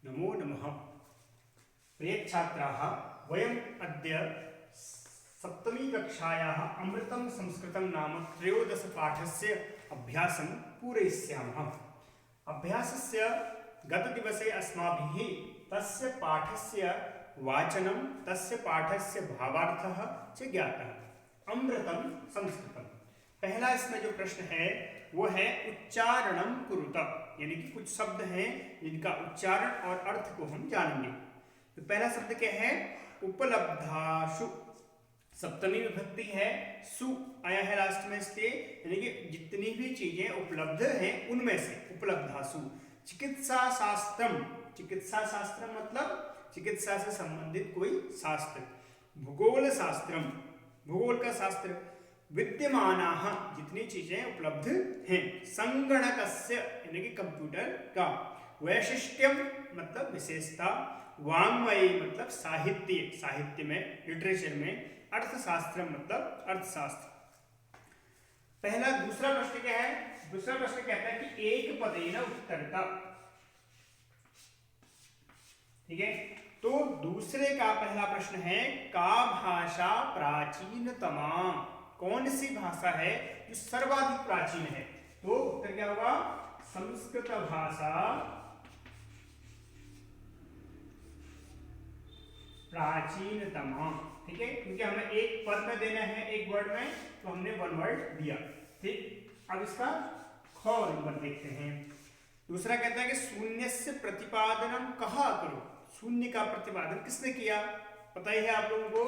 नमो नमः। प्रिय छात्राः, वयम् अद्य सप्तमी कक्षायाः अमृतं संस्कृतं नाम त्रयोदशपाठस्य अभ्यासं पूरयिष्यामः। अभ्यासस्य गतदिवसे अस्माभिः तस्य पाठस्य वाचनं, तस्य पाठस्य भावार्थः च ज्ञातः। अमृतं संस्कृतं, पहला इसमें जो प्रश्न है वो है उच्चारणं कुरुत, यानी कि कुछ शब्द हैं जिनका उच्चारण और अर्थ को हम जानेंगे। तो पहला शब्द क्या है? उपलब्धाशु। सप्तमी विभक्ति है, सु आया है लास्ट में इसलिए, यानी कि जितनी भी चीजें उपलब्ध हैं उनमें से उपलब्धासु। चिकित्सा शास्त्रम, चिकित्सा शास्त्र मतलब चिकित्सा से संबंधित कोई शास्त्र। भूगोल शास्त्रम, भूगोल का शास्त्र। विद्यमानाः, जितनी चीजें उपलब्ध हैं। संगणकस्य, यानी कि कंप्यूटर का। वैशिष्ट्यम मतलब विशेषता। वाङ्मयी मतलब साहित्य, साहित्य में, लिटरेचर में। अर्थशास्त्र मतलब अर्थशास्त्र। पहला दूसरा प्रश्न क्या है? दूसरा प्रश्न कहता है कि एक पदेन उत्तरता। ठीक है, तो दूसरे का पहला प्रश्न है का भाषा प्राचीनतमा, कौन सी भाषा है जो सर्वाधिक प्राचीन है? तो उत्तर क्या होगा? संस्कृत भाषा प्राचीनतमा। ठीक है, क्योंकि हमें एक पद में देना है, एक वर्ड में, तो हमने वन वर्ड दिया। ठीक, अब इसका ख नंबर देखते हैं। दूसरा कहता है कि शून्य से प्रतिपादनम कहा करो। शून्य का प्रतिपादन किसने किया? पता ही है आप लोगों को,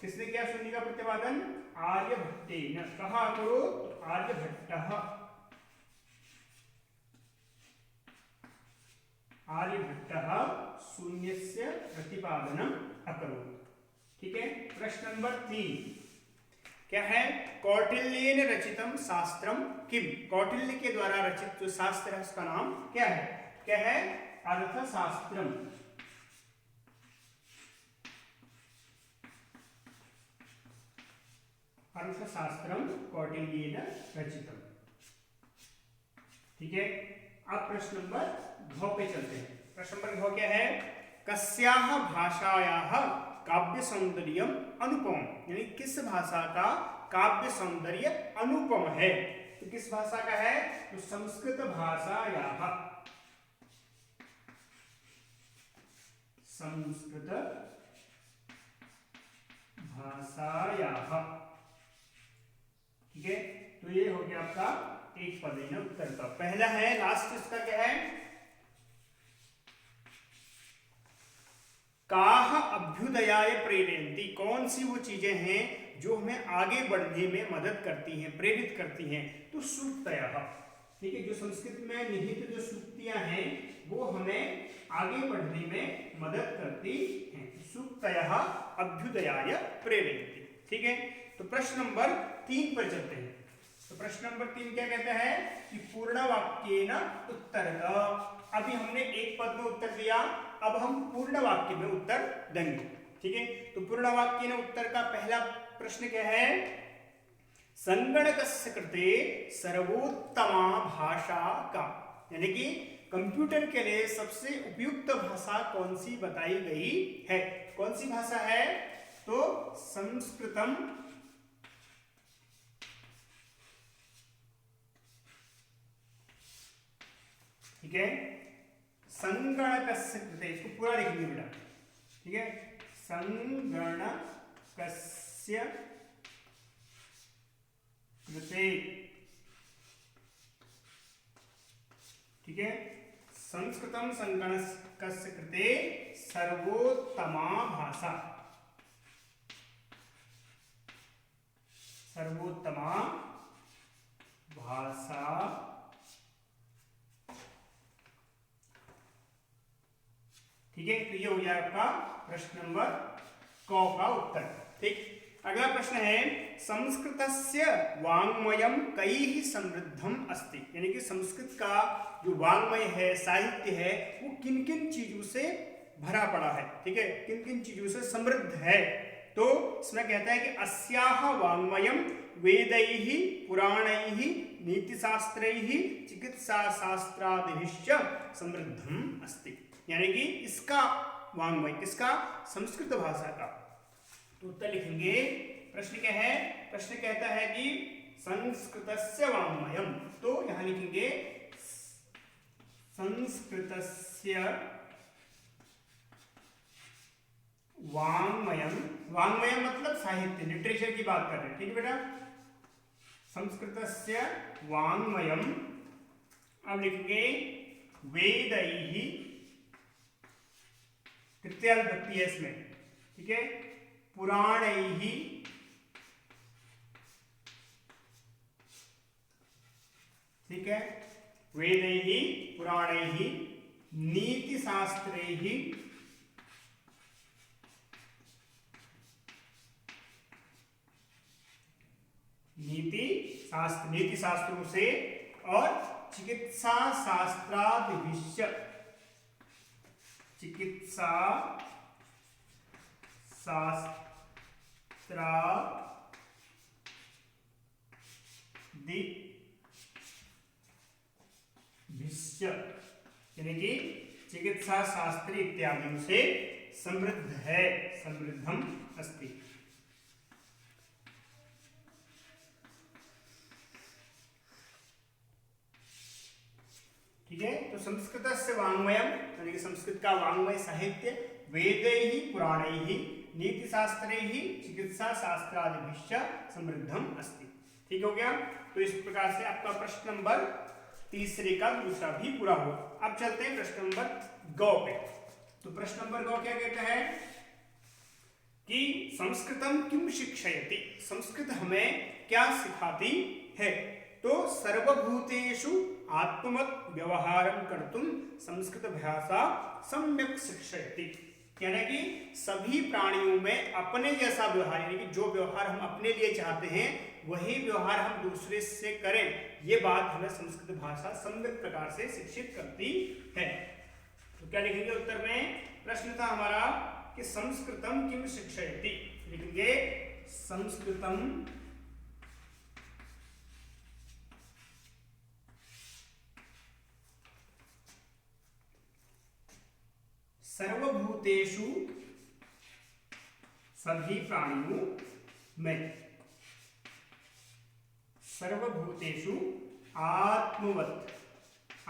किसने किया शून्य का प्रतिपादन? आर्यभट्टेन। कहा करो? आर्यभट्टः। आर्यभट्टः शून्यस्य प्रतिपादनम अकरोत्। ठीक है, प्रश्न नंबर 3 क्या है? कौटिल्येन रचितम शास्त्रम किम। कौटिल्य के द्वारा रचित जो शास्त्र है उसका नाम क्या है? क्या है? अर्थशास्त्रम। अर्थशास्त्रम कौटिल्येन रचितम। ठीक है, अब प्रश्न नंबर घ पे चलते हैं। प्रश्न नंबर घ क्या है? कस्याः भाषायाः काव्य सौंदर्यम अनुपम, यानी किस भाषा का काव्य सौंदर्य अनुपम है? तो किस भाषा का है? तो संस्कृत भाषायाः, संस्कृत भाषायाः। ठीक है, तो ये हो गया आपका एक पदेन उत्तरता। पहला है, लास्ट इसका क्या है? काह अभ्युदयाय प्रेरयन्ति, कौन सी वो चीजें हैं जो हमें आगे बढ़ने में मदद करती हैं, प्रेरित करती हैं? तो सूक्तयः। ठीक है, जो संस्कृत में निहित जो सूक्तियां हैं वो हमें आगे बढ़ने में मदद करती हैं। सूक्तयः अभ्युदयाय प्रेरयन्ति। ठीक है, तो प्रश्न नंबर 3 पर चलते हैं। तो प्रश्न नंबर 3 क्या कहता है कि पूर्ण वाक्येन उत्तरता। अभी हमने एक पद में उत्तर दिया, अब हम पूर्ण वाक्य में उत्तर देंगे। ठीक है, तो पूर्ण वाक्येन उत्तर का पहला प्रश्न क्या है? संगणकस्य कृते सर्वोत्तमा भाषा का, यानी कि कंप्यूटर के लिए सबसे उपयुक्त भाषा कौन सी बताई गई है? कौन सी भाषा है? तो संस्कृतम ठीक है, संगणकस्य कृते, इसको पूरा लिखेंगे बेटा। ठीक है, संगणकस्य कृते। ठीक है, संस्कृतम संगणकस्य कृते सर्वोत्तमा भाषा, सर्वोत्तमा भाषा। ठीक है, तो ये हो गया आपका प्रश्न नंबर क का उत्तर। ठीक, अगला प्रश्न है संस्कृतस्य वाङ्मयं कैः समृद्धम अस्ति, यानी कि संस्कृत का जो वाङ्मय है, साहित्य है, वो किन किन चीजों से भरा पड़ा है? ठीक है, किन किन चीजों से समृद्ध है? तो इसमें कहता है कि अस्याः वाङ्मयं वेदैः पुराणैः नीतिशास्त्रैः चिकित्साशास्त्रादिभिश्च समृद्धम अस्ति। यानी कि इसका वाङ्मय, किसका? संस्कृत भाषा का। तो उत्तर लिखेंगे, प्रश्न क्या है? प्रश्न कहता है कि संस्कृतस्य वाङ्मयम्, तो यहां लिखेंगे संस्कृतस्य वाङ्मयम्। वाङ्मयम् मतलब साहित्य, लिटरेचर की बात कर रहे हैं, ठीक है बेटा। संस्कृतस्य वाङ्मयम्, अब लिखेंगे वेदैः, तृतीया विभक्ति है इसमें, ठीक है, पुराणैः, ठीक है, वेदैः पुराणैः नीतिशास्त्रैः नीति शास्त्रों से और चिकित्सा शास्त्रादिभिश्च, चिकित्सा शास्त्रादिभिश्च, यानी कि चिकित्सा शास्त्र इत्यादियों से समृद्ध है, समृद्धम अस्ति। ठीक है, तो संस्कृतस्य वाङ्मयम्, यानी कि संस्कृत का वाङ्मय साहित्य, वेदैः पुराणैः नीतिशास्त्रैः चिकित्सा शास्त्रादिभिश्च समृद्धम अस्ति। ठीक हो गया। तो इस प्रकार से आपका प्रश्न नंबर तीसरे का दूसरा भी पूरा हुआ। अब चलते हैं प्रश्न नंबर गौ पे। तो प्रश्न नंबर गौ क्या कहता है कि संस्कृतम किम शिक्षयति, संस्कृत हमें क्या सिखाती है। तो सर्वभूतेषु आत्मवत् व्यवहारं कर्तुं संस्कृत भाषा सम्यक् शिक्षयति, यानी कि सभी प्राणियों में अपने जैसा व्यवहार, यानी कि जो व्यवहार हम अपने लिए चाहते हैं वही व्यवहार हम दूसरे से करें, ये बात हमें संस्कृत भाषा सम्यक प्रकार से शिक्षित करती है। तो क्या लिखेंगे उत्तर में? प्रश्न था हमारा कि संस्कृतम किम शिक्षयति, लिखेंगे संस्कृतम सर्वभूतेषु, सभी प्राणियों में, सर्वभूतेषु आत्मवत्,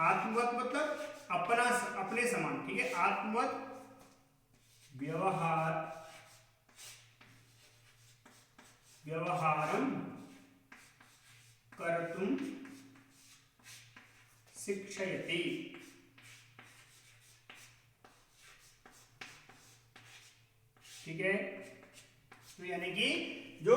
आत्मवत् मतलब अपना, अपने समान, ठीक है, आत्मवत् व्यवहारं कर्तुं शिक्षयति। ठीक है, तो यानी कि जो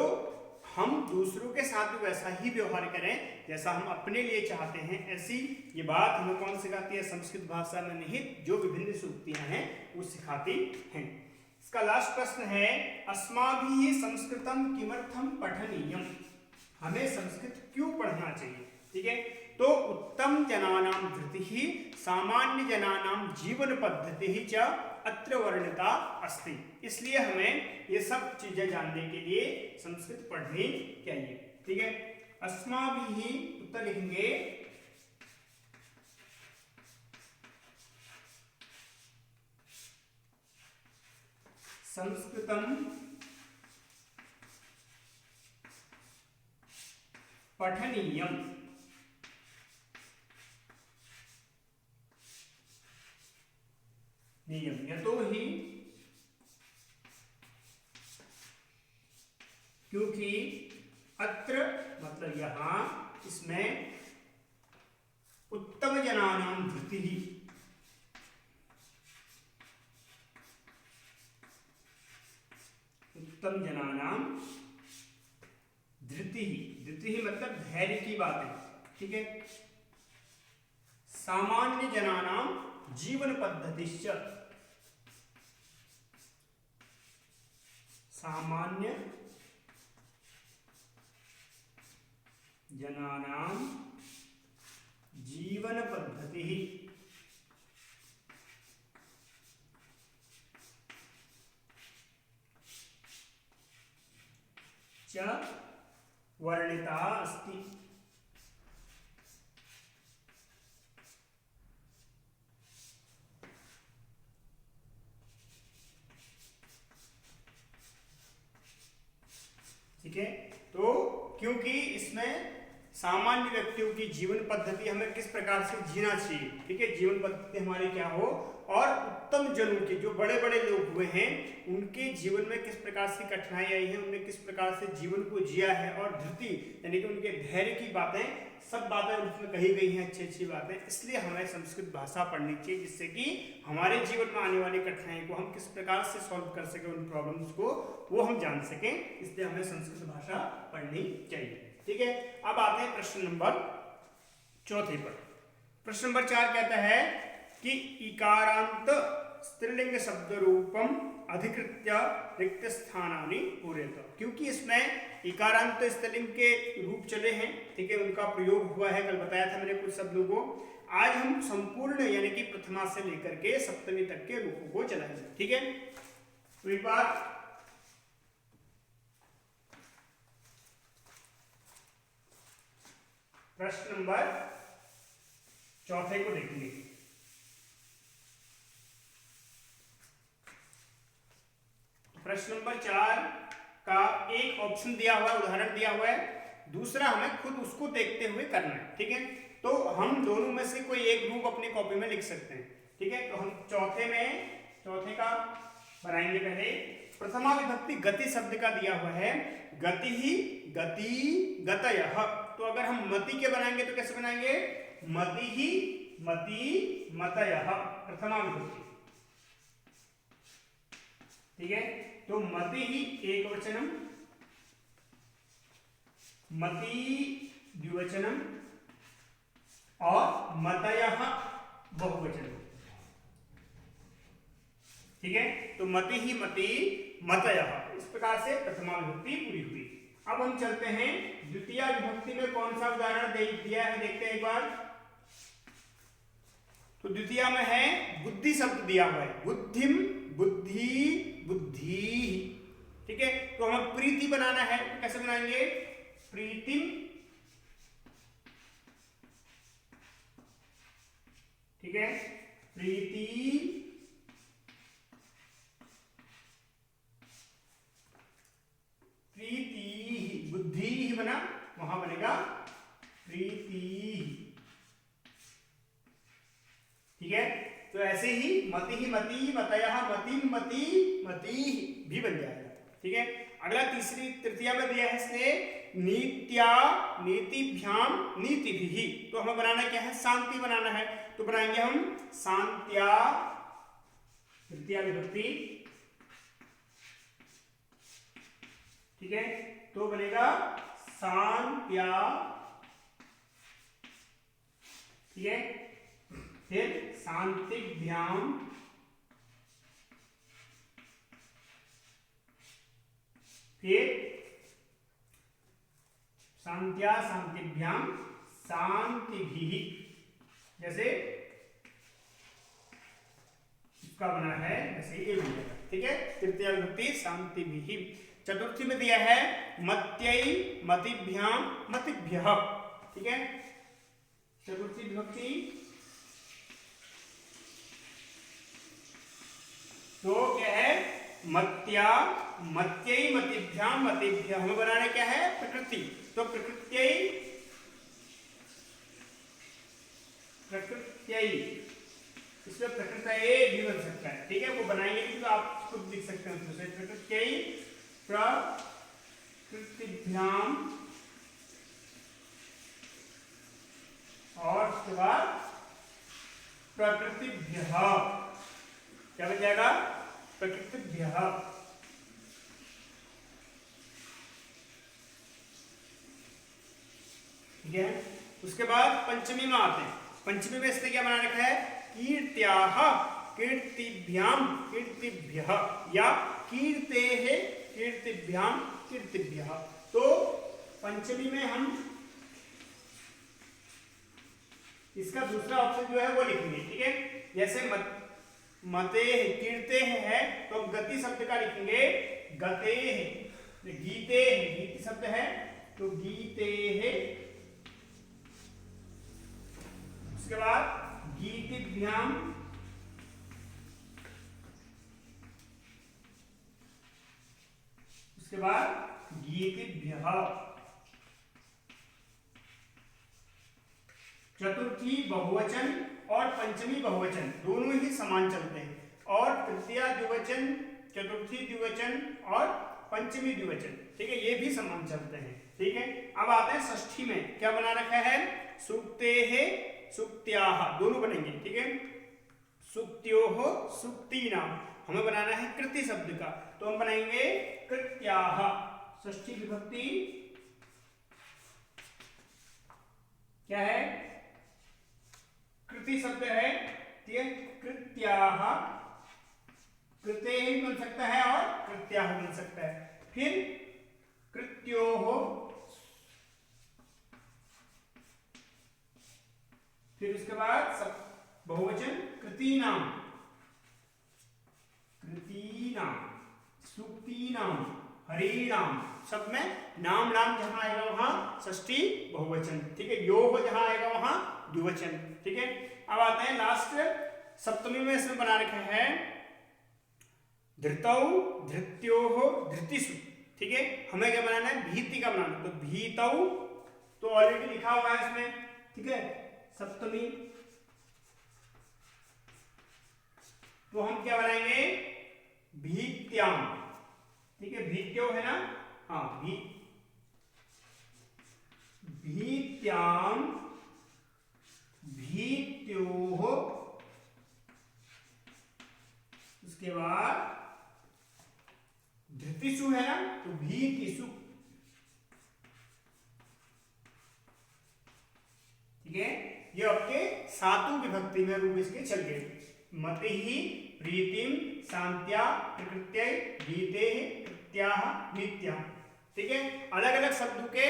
हम दूसरों के साथ भी वैसा ही व्यवहार करें जैसा हम अपने लिए चाहते हैं, ऐसी ये बात हमें कौन सिखाती है? संस्कृत भाषा में निहित जो विभिन्न सूक्तियां हैं वो सिखाती हैं। इसका लास्ट प्रश्न है अस्माभिः संस्कृतं किमर्थं पठनीयम्, हमें संस्कृत क्यों पढ़ना चाहिए। ठीक है, तो उत्तम जनानां धृतिः सामान्य जनानां जीवन पद्धतिः च अत्र वर्णिता अस्ति, इसलिए हमें ये सब चीजें जानने के लिए संस्कृत पढ़नी चाहिए। ठीक है, अस्माभिः, उत्तर लिखेंगे संस्कृतम पठनीयम, नियम यतोहि, क्योंकि अत्र मतलब यहां, इसमें उत्तम जनानां धृतिः, उत्तम जनानां धृतिः, धृतिः मतलब धैर्य की बात है। ठीक है, सामान्य जनानां जीवन पद्धतिश्च, सामान्य जनानां जीवन पद्धतिः च वर्णिता अस्ति। ठीक है, तो क्योंकि इसमें सामान्य व्यक्तियों की जीवन पद्धति हमें किस प्रकार से जीना चाहिए, ठीक है, जीवन पद्धति हमारी क्या हो, और उत्तम जनों के जो बड़े बड़े लोग हुए हैं उनके जीवन में किस प्रकार से कठिनाई आई है, उन्होंने किस प्रकार से जीवन को जिया है, और धृति यानी कि उनके धैर्य की बातें, सब बातें उसमें कही गई हैं, अच्छी अच्छी बातें। इसलिए हमें संस्कृत भाषा पढ़नी चाहिए, जिससे कि हमारे जीवन में आने वाली कठिनाई को हम किस प्रकार से सॉल्व कर सकें, उन प्रॉब्लम्स को वो हम जान सकें, इसलिए हमें संस्कृत भाषा पढ़नी चाहिए। ठीक है, अब आते हैं प्रश्न नंबर 4 पर। प्रश्न नंबर 4 कहता है कि इकारांत स्त्रीलिंग शब्द रूपम अधिकृत्य रिक्त स्थानानि पूरेत। क्योंकि इसमें इकारांत स्त्रीलिंग के रूप चले हैं, ठीक है, उनका प्रयोग हुआ है, कल बताया था मैंने कुछ शब्दों को। आज हम संपूर्ण यानी कि प्रथमा से लेकर के सप्तमी तक के रूपों को चलाएंगे। ठीक है, तो एक बार प्रश्न नंबर 4 को देखेंगे। प्रश्न नंबर 4 का एक ऑप्शन दिया हुआ है, उदाहरण दिया हुआ है, दूसरा हमें खुद उसको देखते हुए करना है। ठीक है, तो हम दोनों में से कोई एक रूप अपनी कॉपी में लिख सकते हैं। ठीक है, तो हम चौथे का बनाएंगे। पहले प्रथमा विभक्ति गति शब्द का दिया हुआ है, गति ही गति गतयः। तो अगर हम मति के बनाएंगे तो कैसे बनाएंगे, मति ही मति मतयः, प्रथमा विभक्ति। ठीक है, तो मति ही एकवचनम, मति द्विवचनम और मतयः बहुवचनम। ठीक है, तो मति ही मति मतयः, इस प्रकार से प्रथमा विभक्ति पूरी हुई। अब हम चलते हैं द्वितीय विभक्ति में कौन सा उदाहरण दिया है, देखते हैं एक बार। तो द्वितीय में है बुद्धि शब्द दिया हुआ है, बुद्धिम बुद्धि बुद्धि। ठीक है, तो हमें प्रीति बनाना है, तो कैसे बनाएंगे, प्रीतिम। ठीक है, प्रीति प्रीति, बुद्धि ही बना, वहां बनेगा प्रीति। ठीक है, तो ऐसे ही मति ही मति मतयः मतिम मति मति भी बन जाएगा। ठीक है, अगला तृतीया में दिया है इसने नीत्या नीतिभ्याम नीतिभिः। तो हमें बनाना क्या है, शांति बनाना है, तो बनाएंगे हम शांत्या, तृतीया विभक्ति। ठीक है, तो बनेगा शांत्या। ठीक है, फिर शांतिभ्याम, फिर शांत्या शांतिभ्याम शांतिभिः, जैसे इसका बना है वैसे ये बन जाएगा। ठीक है, तृतीय विभक्ति शांतिभिः। चतुर्थी में दिया है मत्यै मतिभ्याम मतिभ्यः। ठीक है, चतुर्थी विभक्ति, तो क्या है, मत्या मत्यै मतिभ्याम मतिभ्यः। हमें बनाना क्या है, प्रकृति, तो प्रकृत्यै प्रकृत्यै, इसमें प्रकृत्यै भी बन सकता है। ठीक है, वो बनाएंगे तो आप खुद लिख सकते हैं उसमें से, प्रकृत्यै प्रकृतिभ्याम, और उसके बाद प्रकृतिभ्यः। क्या बन जाएगा, प्रकृतिभ्यः। ठीक है, उसके बाद पंचमी में आते हैं। पंचमी में इसने क्या बना रखा है, कीर्त्याः कीर्तिभ्याम कीर्तिभ्यः या कीर्तेः कीर्तिभ्याम कीर्तिभ्यः। तो पंचमी में हम इसका दूसरा ऑप्शन जो है वो लिखेंगे। ठीक है, जैसे मते कीर्ते है तो गति शब्द का लिखेंगे गते, गीते गीति शब्द है तो गीते है। उसके बाद गीतिभ्याम, उसके बाद भीतिभ्यः। चतुर्थी बहुवचन और पंचमी बहुवचन दोनों ही समान चलते हैं, और तृतीया द्विवचन, चतुर्थी द्विवचन और पंचमी द्विवचन, ठीक है, ये भी समान चलते हैं। ठीक है, अब आते हैं षष्ठी में। क्या बना रखा है? सूक्तेः सूक्त्याः, दोनों बनेंगे। ठीक है, सूक्त्योः सूक्तीनां, हमें बनाना है कृति शब्द का, तो हम बनाएंगे कृत्याः। षष्ठी विभक्ति क्या है? कृति शब्द है। ठीक है, कृत्याः, कृते ही बन सकता है और कृत्याः बन सकता है। फिर कृत्योः, फिर उसके बाद सब बहुवचन कृतीनां, कृतीनां, सूक्तीनां, हरीणां, सब में नाम नाम जहां आएगा वहां षष्ठी बहुवचन। ठीक है, योः जहां आएगा वहां द्विवचन। ठीक है, अब आते हैं लास्ट सप्तमी में। इसमें बना रखा है धृतौ धृत्योः धृतिषु। ठीक है, हमें क्या बनाना है? भीति का बनाना, तो भीतौ तो ऑलरेडी लिखा हुआ है इसमें। ठीक है, सप्तमी, तो हम क्या बनाएंगे? भीत्याम। ठीक है, भीत्यो है ना, हाँ, भीत्याम, भीत्योः, उसके बाद धृतिषु है ना, तो भीतिषु। ठीक है, ये आपके सातों विभक्ति में रूप इसके चल गए। मतिः प्रीतिम शांत्या प्रकृत्यै भीतेः कृत्याः भीत्याः। ठीक है, अलग अलग शब्दों के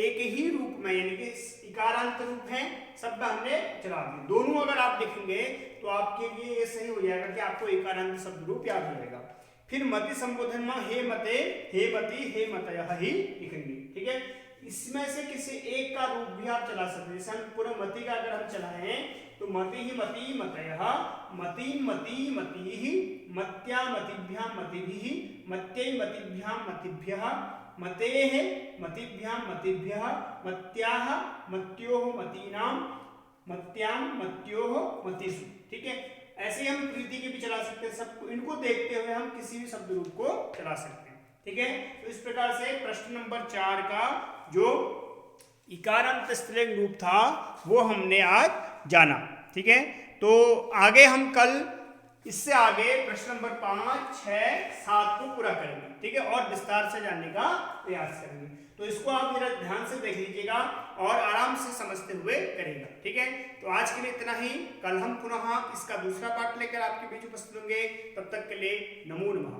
एक ही रूप में, यानी कि इकारांत रूप है, शब्द हमने चला दिए। दोनों अगर आप देखेंगे तो आपके लिए ये सही हो जाएगा कि आपको इकारांत शब्द रूप याद रहेगा। फिर मति संबोधन में हे मते, हे मति, हे मतयः ही लिखेंगे। ठीक है, इसमें से किसी एक का रूप भी आप चला सकते हैं। जैसे हम पूरा मति का अगर हम चलाएं तो मति ही मति मतयः, मति मति मतिः, मत्या मतिभ्यां मतिभिः, मत्यै मतिभ्यां मतिभ्यः, मतेः मतिभ्यां मतिभ्यः, मत्याः मत्योः मतीनां, मत्यां मत्योः मतिषु। ठीक है, ऐसे हम प्रीति के भी चला सकते हैं। सबको इनको देखते हुए हम किसी भी शब्द रूप को चला सकते हैं। ठीक है, तो इस प्रकार से प्रश्न नंबर 4 का जो इकारांत स्त्रीलिंग रूप था वो हमने आज जाना। ठीक है, तो आगे हम कल इससे आगे प्रश्न नंबर 5, 6, 7 को पूरा करेंगे। ठीक है, और विस्तार से जानने का प्रयास करेंगे। तो इसको आप मेरा ध्यान से देख लीजिएगा और आराम से समझते हुए करेगा। ठीक है, तो आज के लिए इतना ही। कल हम पुनः इसका दूसरा पार्ट लेकर आपके बीच उपस्थित होंगे। तब तक के लिए नमो नमः।